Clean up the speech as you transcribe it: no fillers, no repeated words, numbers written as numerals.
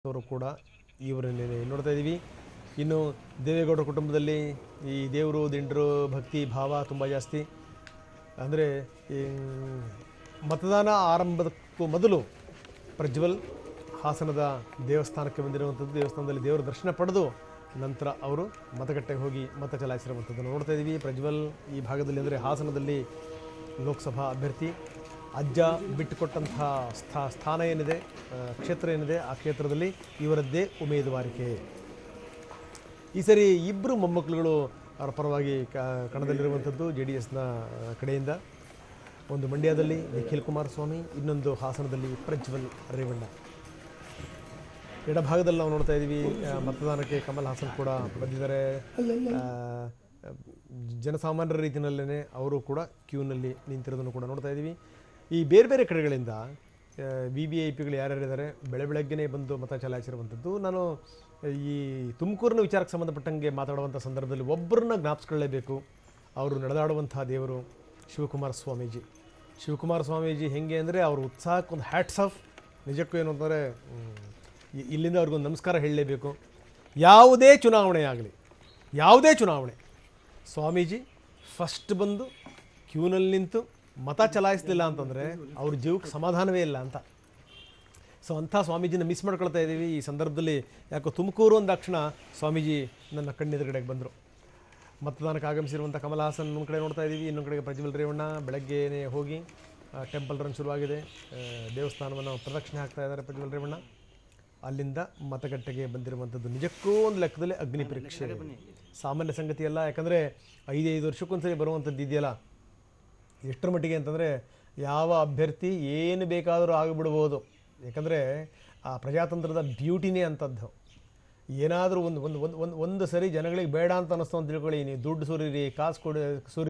ಅವರು ಕೂಡ ಇವರನ್ನೇ ನೋಡ್ತಾ ಇದ್ದೀವಿ. ಇನ್ನು ದೇವೇಗೌಡರ ಕುಟುಂಬದಲ್ಲಿ ಈ ದೇವರು ದಿಂಡರು ಭಕ್ತಿ ಭಾವ ತುಂಬ ಜಾಸ್ತಿ. ಅಂದರೆ ಮತದಾನ ಆರಂಭಕ್ಕೂ ಮೊದಲು ಪ್ರಜ್ವಲ್ ಹಾಸನದ ದೇವಸ್ಥಾನಕ್ಕೆ ಬಂದಿರುವಂಥದ್ದು. ದೇವಸ್ಥಾನದಲ್ಲಿ ದೇವರ ದರ್ಶನ ಪಡೆದು ನಂತರ ಅವರು ಮತಗಟ್ಟೆಗೆ ಹೋಗಿ ಮತ ಚಲಾಯಿಸಿರುವಂಥದ್ದನ್ನು ನೋಡ್ತಾ ಇದ್ದೀವಿ. ಪ್ರಜ್ವಲ್ ಈ ಭಾಗದಲ್ಲಿ ಅಂದರೆ ಹಾಸನದಲ್ಲಿ ಲೋಕಸಭಾ ಅಭ್ಯರ್ಥಿ. ಅಜ್ಜ ಬಿಟ್ಟುಕೊಟ್ಟಂಥ ಸ್ಥಾನ ಏನಿದೆ, ಕ್ಷೇತ್ರ ಏನಿದೆ, ಆ ಕ್ಷೇತ್ರದಲ್ಲಿ ಇವರದ್ದೇ ಉಮೇದುವಾರಿಕೆ. ಈ ಸರಿ ಇಬ್ಬರು ಮೊಮ್ಮಕ್ಕಳುಗಳು ಅವರ ಪರವಾಗಿ ಕಣದಲ್ಲಿರುವಂಥದ್ದು JDSನ ಕಡೆಯಿಂದ. ಒಂದು ಮಂಡ್ಯದಲ್ಲಿ ನಿಖಿಲ್ ಕುಮಾರಸ್ವಾಮಿ, ಇನ್ನೊಂದು ಹಾಸನದಲ್ಲಿ ಪ್ರಜ್ವಲ್ ರೇವಣ್ಣ. ಎಡಭಾಗದಲ್ಲಿ ನಾವು ನೋಡ್ತಾ ಇದ್ದೀವಿ ಮತದಾನಕ್ಕೆ ಕಮಲ್ ಹಾಸನ್ ಕೂಡ ಬಂದಿದ್ದಾರೆ. ಜನಸಾಮಾನ್ಯರ ರೀತಿಯಲ್ಲೇ ಅವರು ಕೂಡ ಕ್ಯೂನಲ್ಲಿ ನಿಂತಿರೋದನ್ನು ಕೂಡ ನೋಡ್ತಾ ಇದ್ದೀವಿ. ಈ ಬೇರೆ ಬೇರೆ ಕಡೆಗಳಿಂದ VVIPಗಳು ಯಾರ್ಯಾರಿದ್ದಾರೆ ಬೆಳಗ್ಗೆನೇ ಬಂದು ಮತ ಚಲಾಯಿಸಿರುವಂಥದ್ದು. ನಾನು ಈ ತುಮಕೂರಿನ ವಿಚಾರಕ್ಕೆ ಸಂಬಂಧಪಟ್ಟಂಗೆ ಮಾತಾಡುವಂಥ ಸಂದರ್ಭದಲ್ಲಿ ಒಬ್ಬರನ್ನ ಜ್ಞಾಪಿಸ್ಕೊಳ್ಳೇಬೇಕು. ಅವರು ನಡೆದಾಡುವಂಥ ದೇವರು ಶಿವಕುಮಾರ ಸ್ವಾಮೀಜಿ. ಶಿವಕುಮಾರ ಸ್ವಾಮೀಜಿ ಹೆಂಗೆ ಅಂದರೆ ಅವ್ರ ಉತ್ಸಾಹಕ್ಕೊಂದು ಹ್ಯಾಟ್ಸ್ ಆಫ್. ನಿಜಕ್ಕೂ ಏನು ಅಂತಂದರೆ ಇಲ್ಲಿಂದ ಅವ್ರಿಗೊಂದು ನಮಸ್ಕಾರ ಹೇಳಲೇಬೇಕು. ಯಾವುದೇ ಚುನಾವಣೆ ಆಗಲಿ, ಯಾವುದೇ ಚುನಾವಣೆ, ಸ್ವಾಮೀಜಿ ಫಸ್ಟ್ ಬಂದು ಕ್ಯೂನಲ್ಲಿ ನಿಂತು ಮತ ಚಲಾಯಿಸಲಿಲ್ಲ ಅಂತಂದರೆ ಅವ್ರ ಜೀವಕ್ಕೆ ಸಮಾಧಾನವೇ ಇಲ್ಲ ಅಂತ. ಸೊ ಅಂಥ ಸ್ವಾಮೀಜಿನ ಮಿಸ್ ಮಾಡ್ಕೊಳ್ತಾ ಇದ್ದೀವಿ ಈ ಸಂದರ್ಭದಲ್ಲಿ. ಯಾಕೋ ತುಮಕೂರು ಅಂದಾಕ್ಷಣ ಸ್ವಾಮೀಜಿ ನನ್ನ ಕಣ್ಣೆದುರುಗಡೆಗೆ ಬಂದರು. ಮತದಾನಕ್ಕೆ ಆಗಮಿಸಿರುವಂಥ ಕಮಲ್ ಹಾಸನ್ ಒಂದು ಕಡೆ ನೋಡ್ತಾ ಇದ್ದೀವಿ, ಇನ್ನೊಂದು ಕಡೆಗೆ ಪ್ರಜ್ವಲ್ ರೇವಣ್ಣ. ಬೆಳಗ್ಗೆನೇ ಹೋಗಿ ಟೆಂಪಲ್ ರನ್ ಶುರುವಾಗಿದೆ. ದೇವಸ್ಥಾನವನ್ನು ಪ್ರದಕ್ಷಿಣೆ ಹಾಕ್ತಾ ಇದ್ದಾರೆ ಪ್ರಜ್ವಲ್ ರೇವಣ್ಣ. ಅಲ್ಲಿಂದ ಮತಗಟ್ಟೆಗೆ ಬಂದಿರುವಂಥದ್ದು ನಿಜಕ್ಕೂ ಒಂದು ಲೆಕ್ಕದಲ್ಲಿ ಅಗ್ನಿ ಪರೀಕ್ಷೆ, ಸಾಮಾನ್ಯ ಸಂಗತಿ ಅಲ್ಲ. ಯಾಕಂದರೆ 5 ವರ್ಷಕ್ಕೊಂದ್ಸರಿ ಬರುವಂಥದ್ದು ಇದೆಯಲ್ಲ, ಎಷ್ಟರ ಮಟ್ಟಿಗೆ ಅಂತಂದರೆ ಯಾವ ಅಭ್ಯರ್ಥಿ ಏನು ಬೇಕಾದರೂ ಆಗಿಬಿಡ್ಬೋದು. ಯಾಕಂದರೆ ಆ ಪ್ರಜಾತಂತ್ರದ ಬ್ಯೂಟಿನೇ ಅಂಥದ್ದು. ಏನಾದರೂ ಒಂದು ಸರಿ ಜನಗಳಿಗೆ ಬೇಡ ಅಂತ ಅನ್ನಿಸ್ತು ಅಂತ ತಿಳ್ಕೊಳ್ಳಿ, ನೀವು ದುಡ್ಡು ಸುರಿರಿ, ಕಾಸು ಕೊಡಿ,